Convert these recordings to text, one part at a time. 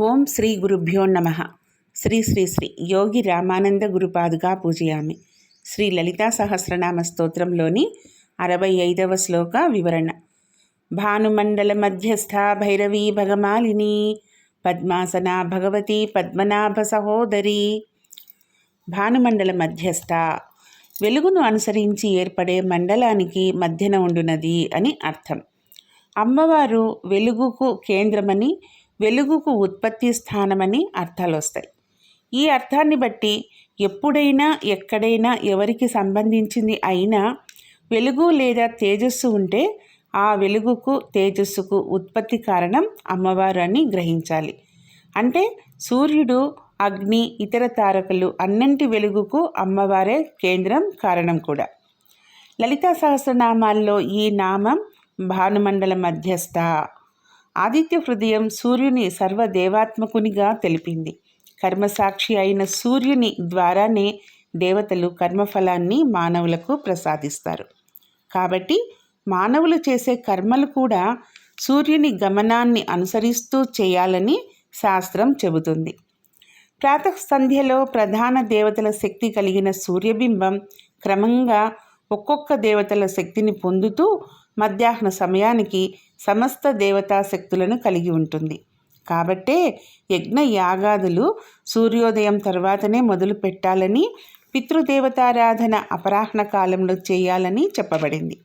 ఓం శ్రీ గురుభ్యో నమః. శ్రీ శ్రీ శ్రీ యోగి రామానంద గురుపాదుగా పూజయామి. శ్రీ లలితా సహస్రనామ స్తోత్రంలోని 65వ శ్లోక వివరణ. భానుమండల మధ్యస్థ భైరవీ భగమాలిని పద్మాసనా భగవతి పద్మనాభ సహోదరి. భానుమండల మధ్యస్థ వెలుగును అనుసరించి ఏర్పడే మండలానికి మధ్యన ఉండునది అని అర్థం. అమ్మవారు వెలుగుకు కేంద్రమని, వెలుగుకు ఉత్పత్తి స్థానమని అర్థాలు వస్తాయి. ఈ అర్థాన్ని బట్టి ఎప్పుడైనా ఎక్కడైనా ఎవరికి సంబంధించింది అయినా వెలుగు లేదా తేజస్సు ఉంటే ఆ వెలుగుకు తేజస్సుకు ఉత్పత్తి కారణం అమ్మవారు అని గ్రహించాలి. అంటే సూర్యుడు, అగ్ని, ఇతర తారకలు అన్నింటి వెలుగుకు అమ్మవారే కేంద్రం, కారణం కూడా. లలితా సహస్రనామాల్లో ఈ నామం భానుమండల మధ్యస్థ. ఆదిత్య హృదయం సూర్యుని సర్వదేవాత్మకునిగా తెలిపింది. కర్మసాక్షి అయిన సూర్యుని ద్వారానే దేవతలు కర్మఫలాన్ని మానవులకు ప్రసాదిస్తారు. కాబట్టి మానవులు చేసే కర్మలు కూడా సూర్యుని గమనాన్ని అనుసరిస్తూ చేయాలని శాస్త్రం చెబుతుంది. ప్రాతః సంధ్యలో ప్రధాన దేవతల శక్తి కలిగిన సూర్యబింబం క్రమంగా ఒక్కొక్క దేవతల శక్తిని పొందుతూ మధ్యాహ్న సమయానికి సమస్త దేవతా శక్తులను కలిగి ఉంటుంది. కాబట్టే యజ్ఞ యాగాదులు సూర్యోదయం తర్వాతనే మొదలు పెట్టాలని, పితృదేవతారాధన అపరాహ్న కాలంలో చేయాలని చెప్పబడింది.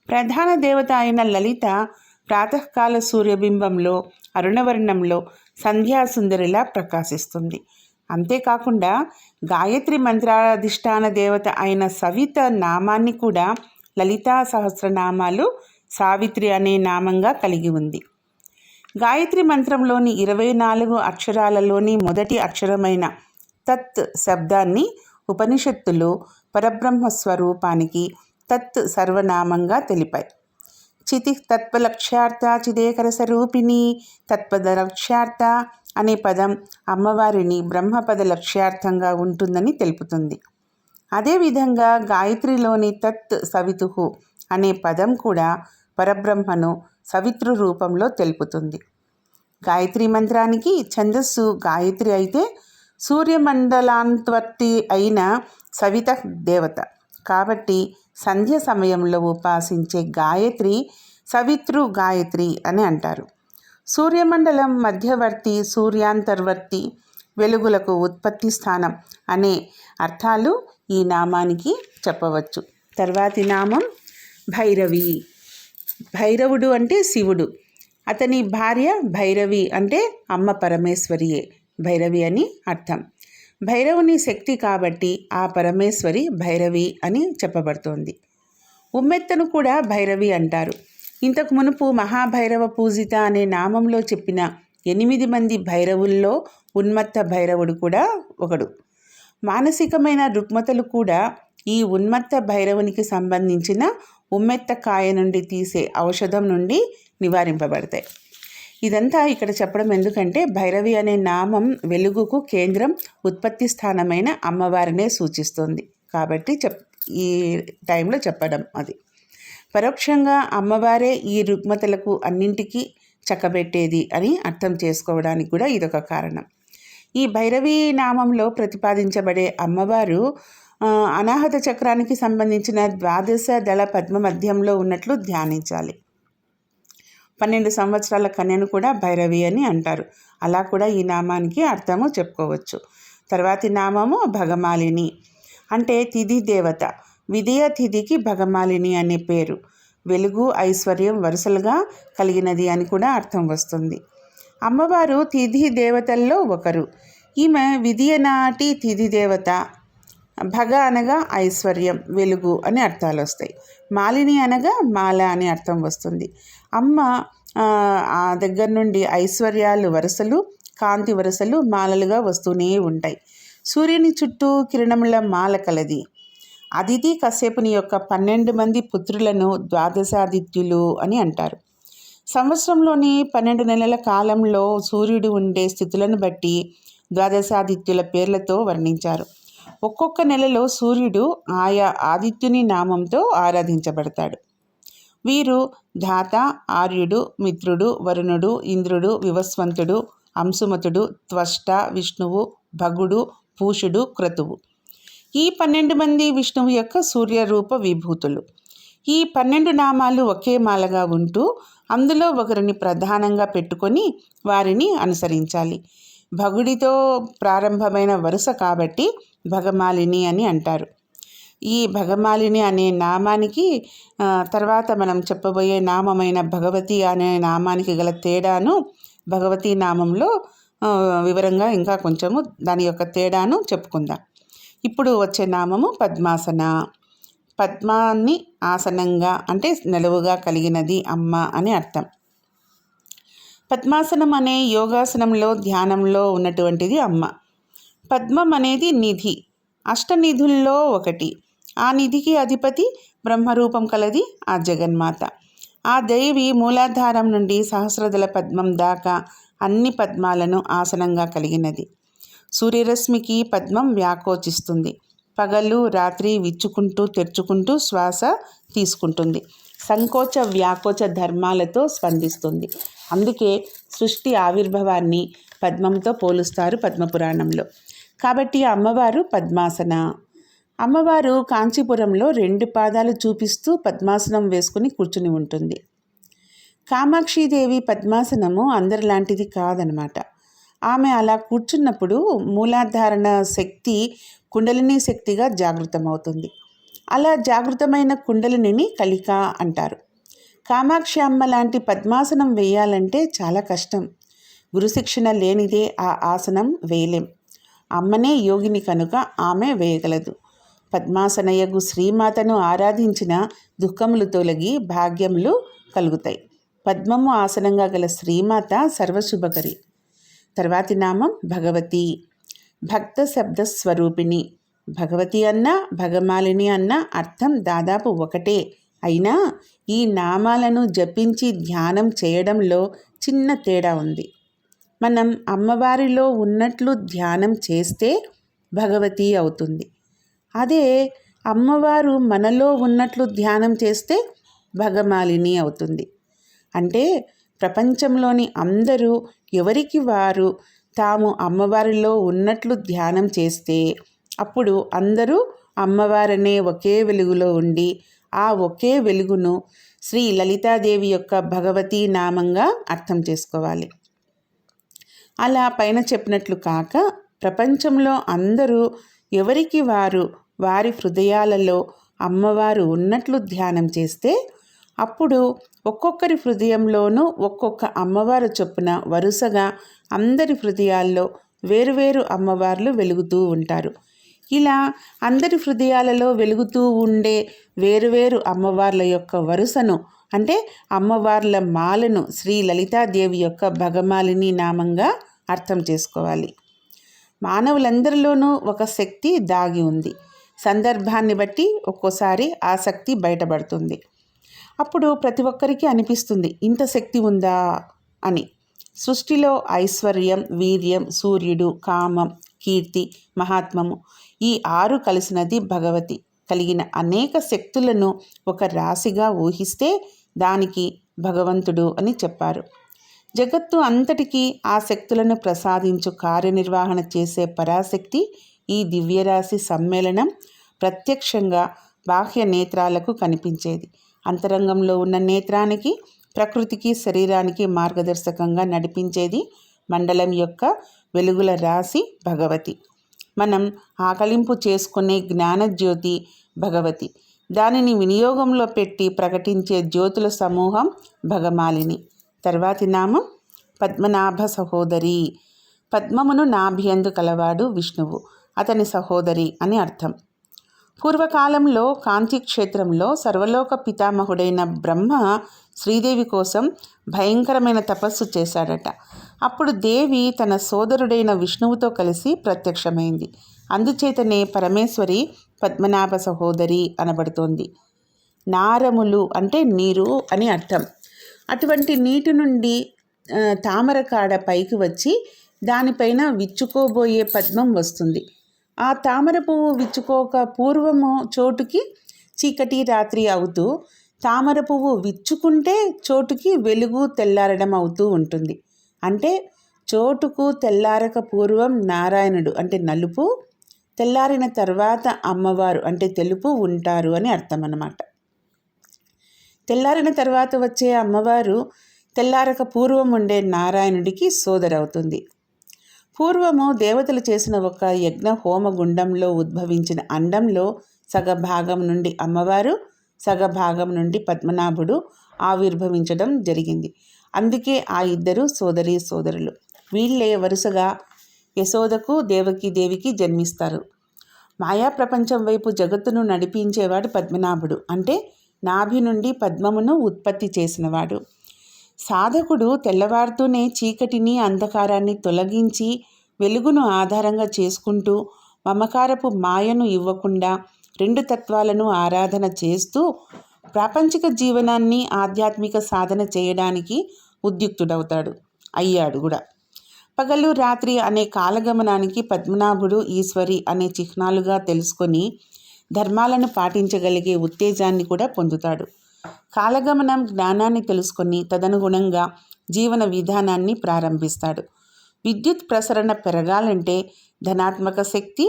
ప్రధాన దేవత అయిన లలిత ప్రాతకాల సూర్యబింబంలో అరుణవర్ణంలో సంధ్యాసుందరిలా ప్రకాశిస్తుంది. అంతేకాకుండా గాయత్రి మంత్రాధిష్టాన దేవత అయిన సవిత నామాన్ని కూడా లలితా సహస్రనామాలు సావిత్రి అనే నామంగా కలిగి ఉంది. గాయత్రి మంత్రంలోని 24 అక్షరాలలోని మొదటి అక్షరమైన తత్ శబ్దాన్ని ఉపనిషత్తులు పరబ్రహ్మ స్వరూపానికి తత్ సర్వనామంగా తెలిపాయి. చితి తత్వలక్ష్యార్థ చిదేకర స్వరూపిణి తత్పద లక్ష్యార్థ అనే పదం అమ్మవారిని బ్రహ్మపద లక్ష్యార్థంగా ఉంటుందని తెలుపుతుంది. అదేవిధంగా గాయత్రిలోని తత్ సవితుహు అనే పదం కూడా పరబ్రహ్మను సవితృ రూపంలో తెలుపుతుంది. గాయత్రి మంత్రానికి ఛందస్సు గాయత్రి అయితే సూర్యమండలాంతవర్తి అయిన సవిత దేవత. కాబట్టి సంధ్య సమయంలో ఉపాసించే గాయత్రి సవితృ గాయత్రి అని అంటారు. సూర్యమండలం మధ్యవర్తి, సూర్యాంతర్వర్తి, వెలుగులకు ఉత్పత్తి స్థానం అనే అర్థాలు ఈ నామానికి చెప్పవచ్చు. తర్వాతి నామం భైరవి. భైరవుడు అంటే శివుడు, అతని భార్య భైరవి అంటే అమ్మ పరమేశ్వరియే భైరవి అని అర్థం. భైరవుని శక్తి కాబట్టి ఆ పరమేశ్వరి భైరవి అని చెప్పబడుతోంది. ఉమ్మెత్తను కూడా భైరవి అంటారు. ఇంతకు మునుపు మహాభైరవ పూజిత అనే నామంలో చెప్పిన 8 మంది భైరవుల్లో ఉన్మత్త భైరవుడు కూడా ఒకడు. మానసికమైన రుగ్మతలు కూడా ఈ ఉన్మత్త భైరవునికి సంబంధించిన ఉమ్మెత్త కాయ నుండి తీసే ఔషధం నుండి నివారింపబడతాయి. ఇదంతా ఇక్కడ చెప్పడం ఎందుకంటే భైరవి అనే నామం వెలుగుకు కేంద్రం, ఉత్పత్తి స్థానమైన అమ్మవారినే సూచిస్తుంది. కాబట్టి ఈ టైంలో చెప్పడం అది. పరోక్షంగా అమ్మవారే ఈ రుగ్మతలకు అన్నింటికీ చక్కబెట్టేది అని అర్థం చేసుకోవడానికి కూడా ఇదొక కారణం. ఈ భైరవీ నామంలో ప్రతిపాదించబడే అమ్మవారు అనాహత చక్రానికి సంబంధించిన ద్వాదశ దళ పద్మ మధ్యంలో ఉన్నట్లు ధ్యానించాలి. 12 సంవత్సరాల కన్యను కూడా భైరవి అని అంటారు. అలా కూడా ఈ నామానికి అర్థము చెప్పుకోవచ్చు. తర్వాతి నామము భగమాలిని అంటే తిథి దేవత. విదయ తిథికి భగమాలిని అనే పేరు. వెలుగు, ఐశ్వర్యం వరుసలుగా కలిగినది అని కూడా అర్థం వస్తుంది. అమ్మవారు తిథి దేవతల్లో ఒకరు. ఈమె విదియ నాటి తిథి దేవత. భగ అనగా ఐశ్వర్యం, వెలుగు అని అర్థాలు వస్తాయి. మాలిని అనగా మాల అని అర్థం వస్తుంది. అమ్మ ఆ దగ్గర నుండి ఐశ్వర్యాలు వరుసలు, కాంతి వరుసలు మాలలుగా వస్తూనే ఉంటాయి. సూర్యుని చుట్టూ కిరణముల మాల కలది. అదితి కశ్యపుని యొక్క 12 మంది పుత్రులను ద్వాదశాదిత్యులు అని అంటారు. సంవత్సరంలోని 12 నెలల కాలంలో సూర్యుడు ఉండే స్థితులను బట్టి ద్వాదశాదిత్యుల పేర్లతో వర్ణించారు. ఒక్కొక్క నెలలో సూర్యుడు ఆయా ఆదిత్యుని నామంతో ఆరాధించబడతాడు. వీరు ధాత, ఆర్యుడు, మిత్రుడు, వరుణుడు, ఇంద్రుడు, వివస్వంతుడు, అంశుమతుడు, త్వష్ట, విష్ణువు, భగుడు, పూషుడు, క్రతువు. ఈ 12 మంది విష్ణువు యొక్క సూర్యరూప విభూతులు. ఈ 12 నామాలు ఒకే మాలగా ఉంటూ అందులో ఒకరిని ప్రధానంగా పెట్టుకొని వారిని అనుసరించాలి. భగుడితో ప్రారంభమైన వరుస కాబట్టి భగమాలిని అని అంటారు. ఈ భగమాలిని అనే నామానికి తర్వాత మనం చెప్పబోయే నామమైన భగవతి అనే నామానికి గల తేడాను భగవతి నామంలో వివరంగా ఇంకా కొంచెము దాని యొక్క తేడాను చెప్పుకుందాం. ఇప్పుడు వచ్చే నామము పద్మాసన. పద్మాన్ని ఆసనంగా అంటే నిలువుగా కలిగినది అమ్మ అని అర్థం. పద్మాసనం అనే యోగాసనంలో ధ్యానంలో ఉన్నటువంటిది అమ్మ. పద్మం అనేది నిధి, అష్టనిధుల్లో ఒకటి. ఆ నిధికి అధిపతి బ్రహ్మరూపం కలది ఆ జగన్మాత. ఆ దేవి మూలాధారం నుండి సహస్రదళ పద్మం దాకా అన్ని పద్మాలను ఆసనంగా కలిగినది. సూర్యరశ్మికి పద్మం వ్యాకోచిస్తుంది. పగలు రాత్రి విచ్చుకుంటూ తెరుచుకుంటూ శ్వాస తీసుకుంటుంది. సంకోచ వ్యాకోచ ధర్మాలతో స్పందిస్తుంది. అందుకే సృష్టి ఆవిర్భావాన్ని పద్మంతో పోలుస్తారు పద్మపురాణంలో. కాబట్టి అమ్మవారు పద్మాసన. అమ్మవారు కాంచీపురంలో 2 పాదాలు చూపిస్తూ పద్మాసనం వేసుకుని కూర్చుని ఉంటుంది. కామాక్షీదేవి పద్మాసనము అందరిలాంటిది కాదనమాట. ఆమె అలా కూర్చున్నప్పుడు మూలాధారణ శక్తి కుండలిని శక్తిగా జాగృతమవుతుంది. అలా జాగృతమైన కుండలిని కలిక అంటారు. కామాక్షి అమ్మ లాంటి పద్మాసనం వేయాలంటే చాలా కష్టం. గురుశిక్షణ లేనిదే ఆ ఆసనం వేయలేం. అమ్మనే యోగిని కనుక ఆమె వేయగలదు. పద్మాసనయగు శ్రీమాతను ఆరాధించిన దుఃఖములు తొలగి భాగ్యములు కలుగుతాయి. పద్మము ఆసనంగా గల శ్రీమాత సర్వశుభకరి. తర్వాతి నామం భగవతి. భక్త శబ్ద స్వరూపిణి. భగవతి అన్న భగమాలిని అన్న అర్థం దాదాపు ఒకటే. అయినా ఈ నామాలను జపించి ధ్యానం చేయడంలో చిన్న తేడా ఉంది. మనం అమ్మవారిలో ఉన్నట్లు ధ్యానం చేస్తే భగవతి అవుతుంది. అదే అమ్మవారు మనలో ఉన్నట్లు ధ్యానం చేస్తే భగమాలిని అవుతుంది. అంటే ప్రపంచంలోని అందరూ ఎవరికి వారు తాము అమ్మవారిలో ఉన్నట్లు ధ్యానం చేస్తే అప్పుడు అందరూ అమ్మవారనే ఒకే వెలుగులో ఉండి ఆ ఒకే వెలుగును శ్రీ లలితాదేవి యొక్క భగవతీ నామంగా అర్థం చేసుకోవాలి. అలా పైన చెప్పినట్లు కాక ప్రపంచంలో అందరూ ఎవరికి వారు వారి హృదయాలలో అమ్మవారు ఉన్నట్లు ధ్యానం చేస్తే అప్పుడు ఒక్కొక్కరి హృదయంలోనూ ఒక్కొక్క అమ్మవారు చొప్పున వరుసగా అందరి హృదయాల్లో వేరువేరు అమ్మవార్లు వెలుగుతూ ఉంటారు. ఇలా అందరి హృదయాలలో వెలుగుతూ ఉండే వేరువేరు అమ్మవార్ల యొక్క వరుసను అంటే అమ్మవార్ల మాలను శ్రీ లలితాదేవి యొక్క భగమాలిని నామంగా అర్థం చేసుకోవాలి. మానవులందరిలోనూ ఒక శక్తి దాగి ఉంది. సందర్భాన్ని బట్టి ఒక్కోసారి ఆ శక్తి బయటపడుతుంది. అప్పుడు ప్రతి ఒక్కరికి అనిపిస్తుంది ఇంత శక్తి ఉందా అని. సృష్టిలో ఐశ్వర్యం, వీర్యం, సూర్యుడు, కామం, కీర్తి, మహాత్మము ఈ 6 కలిసినది భగవతి. కలిగిన అనేక శక్తులను ఒక రాశిగా ఊహిస్తే దానికి భగవంతుడు అని చెప్పారు. జగత్తు అంతటికీ ఆ శక్తులను ప్రసాదించు కార్యనిర్వహణ చేసే పరాశక్తి ఈ దివ్యరాశి సమ్మేళనం ప్రత్యక్షంగా బాహ్య నేత్రాలకు కనిపించేది. అంతరంగంలో ఉన్న నేత్రానికి, ప్రకృతికి, శరీరానికి మార్గదర్శకంగా నడిపించేది మండలం యొక్క వెలుగుల రాశి భగవతి. మనం ఆకలింపు చేసుకునే జ్ఞానజ్యోతి భగవతి. దానిని వినియోగంలో పెట్టి ప్రకటించే జ్యోతుల సమూహం భగమాలిని. తర్వాతి నామం పద్మనాభ సహోదరి. పద్మమును నాభియందు కలవాడు విష్ణువు, అతని సహోదరి అని అర్థం. పూర్వకాలంలో కాంతి క్షేత్రంలో సర్వలోక పితామహుడైన బ్రహ్మ శ్రీదేవి కోసం భయంకరమైన తపస్సు చేశాడట. అప్పుడు దేవి తన సోదరుడైన విష్ణువుతో కలిసి ప్రత్యక్షమైంది. అందుచేతనే పరమేశ్వరి పద్మనాభ సహోదరి అనబడుతోంది. నారములు అంటే నీరు అని అర్థం. అటువంటి నీటి నుండి తామరకాడ పైకి వచ్చి దానిపైన విచ్చుకోబోయే పద్మం వస్తుంది. ఆ తామర పువ్వు విచ్చుకోక పూర్వము చోటుకి చీకటి రాత్రి అవుతూ, తామర పువ్వు విచ్చుకుంటే చోటుకి వెలుగు తెల్లారడం అవుతూ ఉంటుంది. అంటే చోటుకు తెల్లారక పూర్వం నారాయణుడు అంటే నలుపు, తెల్లారిన తర్వాత అమ్మవారు అంటే తెలుపు ఉంటారు అని అర్థం అన్నమాట. తెల్లారిన తర్వాత వచ్చే అమ్మవారు తెల్లారక పూర్వం ఉండే నారాయణుడికి సోదరవుతుంది. పూర్వము దేవతలు చేసిన ఒక యజ్ఞ హోమగుండంలో ఉద్భవించిన అండంలో సగభాగం నుండి అమ్మవారు, సగభాగం నుండి పద్మనాభుడు ఆవిర్భవించడం జరిగింది. అందుకే ఆ ఇద్దరు సోదరీ సోదరులు. వీళ్ళే వరుసగా యశోదకు, దేవికి జన్మిస్తారు. మాయా ప్రపంచం వైపు జగత్తును నడిపించేవాడు పద్మనాభుడు అంటే నాభి నుండి పద్మమును ఉత్పత్తి చేసినవాడు. సాధకుడు తెల్లవారుతూనే చీకటిని, అంధకారాన్ని తొలగించి వెలుగును ఆధారంగా చేసుకుంటూ మమకారపు మాయను ఇవ్వకుండా రెండు తత్వాలను ఆరాధన చేస్తూ ప్రాపంచిక జీవనాన్ని ఆధ్యాత్మిక సాధన చేయడానికి అయ్యాడు కూడా. పగలు రాత్రి అనే కాలగమనానికి పద్మనాభుడు, ఈశ్వరి అనే చిహ్నాలుగా తెలుసుకొని ధర్మాలను పాటించగలిగే ఉత్తేజాన్ని కూడా పొందుతాడు. కాలగమనం జ్ఞానాన్ని తెలుసుకొని తదనుగుణంగా జీవన విధానాన్ని ప్రారంభిస్తాడు. విద్యుత్ ప్రసరణ పెరగాలంటే ధనాత్మక శక్తి,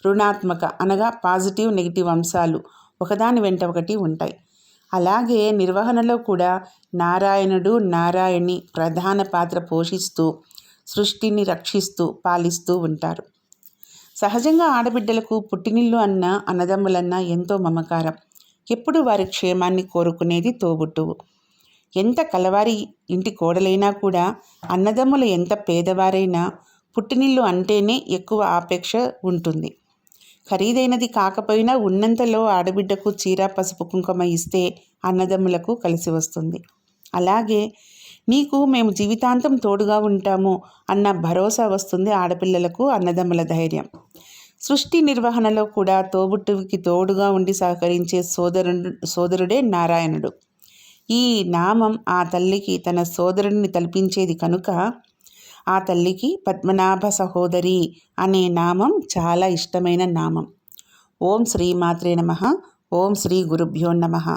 రుణాత్మక అనగా పాజిటివ్, నెగిటివ్ అంశాలు ఒకదాని వెంట ఒకటి ఉంటాయి. అలాగే నిర్వహణలో కూడా నారాయణుడు, నారాయణి ప్రధాన పాత్ర పోషిస్తూ సృష్టిని రక్షిస్తూ పాలిస్తూ ఉంటారు. సహజంగా ఆడబిడ్డలకు పుట్టినిల్లు అన్న, అన్నదమ్ములన్నా ఎంతో మమకారం. ఎప్పుడు వారి క్షేమాన్ని కోరుకునేది తోబుట్టువు. ఎంత కలవారి ఇంటి కోడలైనా కూడా, అన్నదమ్ములు ఎంత పేదవారైనా పుట్టినిల్లు అంటేనే ఎక్కువ ఆపేక్ష ఉంటుంది. ఖరీదైనది కాకపోయినా ఉన్నంతలో ఆడబిడ్డకు చీర, పసుపు, కుంకుమ ఇస్తే అన్నదమ్ములకు కలిసి వస్తుంది. అలాగే నీకు మేము జీవితాంతం తోడుగా ఉంటాము అన్న భరోసా వస్తుంది ఆడపిల్లలకు, అన్నదమ్ముల ధైర్యం. సృష్టి నిర్వహణలో కూడా తోబుట్టువికి తోడుగా ఉండి సహకరించే సోదరుడే నారాయణుడు. ఈ నామం ఆ తల్లికి తన సోదరుడిని తలపించేది కనుక ఆ తల్లికి పద్మనాభ సహోదరి అనే నామం చాలా ఇష్టమైన నామం. ఓం శ్రీ మాత్రే నమః. ఓం శ్రీ గురుభ్యో నమః.